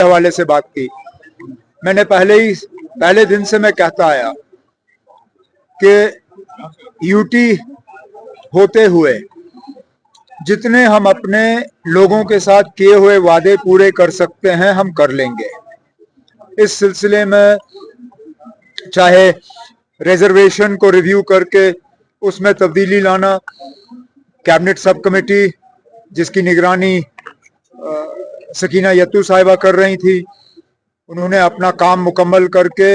हवाले से बात की। मैंने पहले दिन से मैं कहता आया कि यूटी होते हुए जितने हम अपने लोगों के साथ किए हुए वादे पूरे कर सकते हैं हम कर लेंगे। इस सिलसिले में चाहे रिजर्वेशन को रिव्यू करके उसमें तब्दीली लाना, कैबिनेट सब कमेटी जिसकी निगरानी सकीना यत्तू साहिबा कर रही थी, उन्होंने अपना काम मुकम्मल करके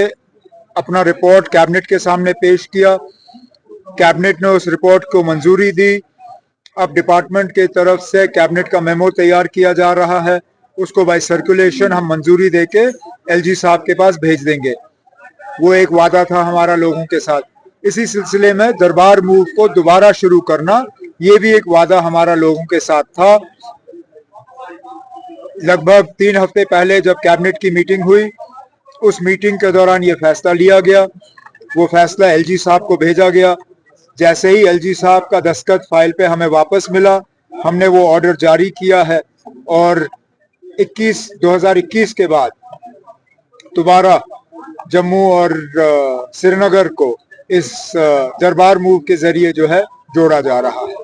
अपना रिपोर्ट कैबिनेट के सामने पेश किया। कैबिनेट ने उस रिपोर्ट को मंजूरी दी। अब डिपार्टमेंट के तरफ से कैबिनेट का मेमो तैयार किया जा रहा है, उसको बाय सर्कुलेशन हम मंजूरी देके एलजी साहब के पास भेज देंगे। वो एक वादा था हमारा लोगों के साथ। इसी सिलसिले में दरबार मूव को दोबारा शुरू करना, ये भी एक वादा हमारा लोगों के साथ था। लगभग 3 हफ्ते पहले जब कैबिनेट की मीटिंग हुई, उस मीटिंग के दौरान ये फैसला लिया गया। वो फैसला एलजी साहब को भेजा गया। जैसे ही एलजी साहब का दस्तखत फाइल पे हमें वापस मिला, हमने वो ऑर्डर जारी किया है और 2021 के बाद दोबारा जम्मू और श्रीनगर को इस दरबार मूव के जरिए जो है जोड़ा जा रहा है।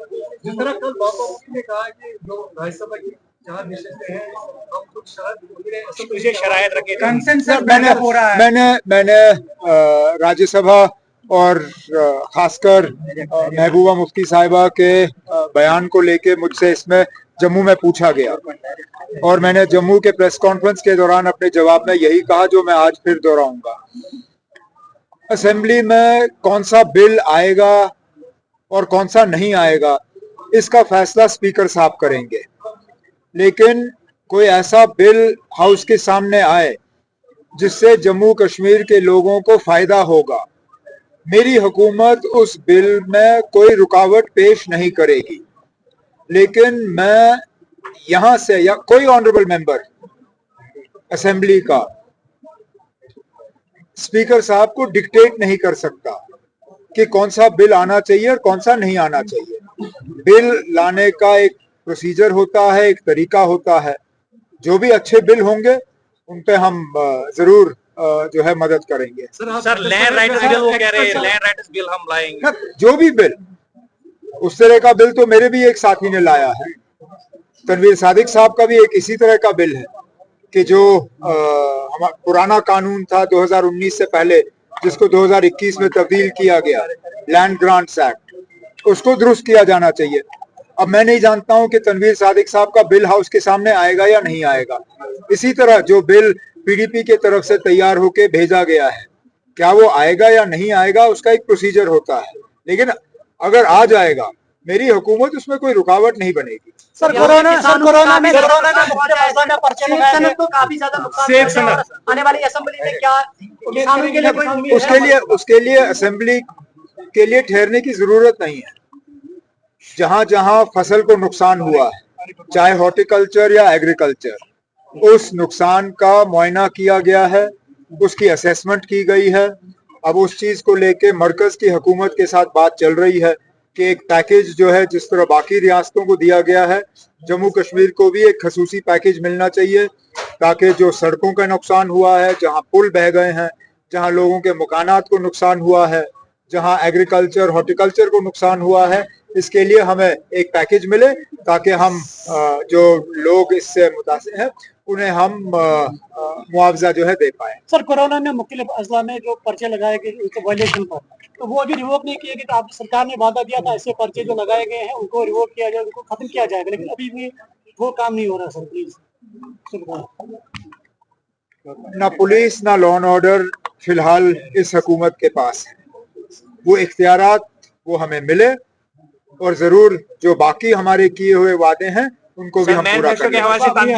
जिस तरह कल बाबा मुफ्ती ने कहा कि जो राज्यसभा की 4 विषय हैं हम कुछ शरायत रखे, मैंने राज्यसभा और खासकर महबूबा मुफ्ती साहिबा के बयान को लेके मुझसे इसमें जम्मू में पूछा गया और मैंने जम्मू के प्रेस कॉन्फ्रेंस के दौरान अपने जवाब में यही कहा जो मैं आज फिर दोहराऊंगा। असेंबली में कौन सा बिल आएगा और कौन सा नहीं आएगा, इसका फैसला स्पीकर साहब करेंगे। लेकिन कोई ऐसा बिल हाउस के सामने आए जिससे जम्मू कश्मीर के लोगों को फायदा होगा, मेरी हुकूमत उस बिल में कोई रुकावट पेश नहीं करेगी। लेकिन मैं यहां से या कोई ऑनरेबल मेंबर असेंबली का स्पीकर साहब को डिक्टेट नहीं कर सकता कि कौन सा बिल आना चाहिए और कौन सा नहीं आना चाहिए। बिल लाने का एक प्रोसीजर होता है, एक तरीका होता है। जो भी अच्छे बिल होंगे उन पे हम जरूर जो है मदद करेंगे। सर लैंड राइटर्स बिल वो कह रहे हैं, लैंड राइटर्स बिल हम लाएंगे। जो भी बिल, उस तरह का बिल तो मेरे भी एक साथी ने लाया है, तनवीर सादिक साहब का भी एक इसी तरह का बिल है कि जो हमारा पुराना कानून था 2019 से पहले, जिसको 2021 में तब्दील किया गया, लैंड ग्रांट्स एक्ट, उसको दुरुस्त किया जाना चाहिए। अब मैं नहीं जानता हूं कि तनवीर सादिक साहब का बिल हाउस के सामने आएगा या नहीं आएगा। इसी तरह जो बिल पीडीपी के तरफ से तैयार होके भेजा गया है, क्या वो आएगा या नहीं आएगा, उसका एक प्रोसीजर होता है। लेकिन अगर आ जाएगा, मेरी हुकूमत उसमें कोई रुकावट नहीं बनेगी। सर कोरोना में पर्चे लगाए तो काफी ज्यादा नुकसान आने वाली असेंबली में क्या किसानों के लिए उसके लिए असेंबली के लिए ठहरने की जरूरत नहीं है। जहां जहां फसल को नुकसान हुआ है, चाहे हॉर्टिकल्चर या एग्रीकल्चर, उस नुकसान का मुआयना किया गया है, उसकी असेसमेंट की गई है। अब उस चीज को लेके मरकज की हुकूमत के साथ बात चल रही है कि एक पैकेज जो है, जिस तरह बाकी रियासतों को दिया गया है, जम्मू कश्मीर को भी एक खसूसी पैकेज मिलना चाहिए, ताकि जो सड़कों का नुकसान हुआ है, जहां पुल बह गए हैं, जहां लोगों के मकानात को नुकसान हुआ है, जहां एग्रीकल्चर हॉर्टिकल्चर को नुकसान हुआ है, इसके लिए हमें एक पैकेज मिले ताकि हम जो लोग इससे मुतासिर हैं उन्हें हम मुआवजा जो है दे पाए। सर कोरोना में मुख्तलिफ अजला में जो पर्चे लगाए गए उनके वायलेशन पर, तो वो अभी रिवोक नहीं किए गए। तो आप सरकार ने वादा दिया था ऐसे पर्चे जो लगाए गए हैं उनको रिवोक किया जाए, उनको खत्म किया जाएगा, लेकिन अभी भी वो काम नहीं हो रहा। सर प्लीज, ना पुलिस ना लॉ एंड ऑर्डर फिलहाल इस हुकूमत के पास है। वो इख्तियारात वो हमें मिले और जरूर जो बाकी हमारे किए हुए वादे हैं उनको भी हम पूरा करेंगे।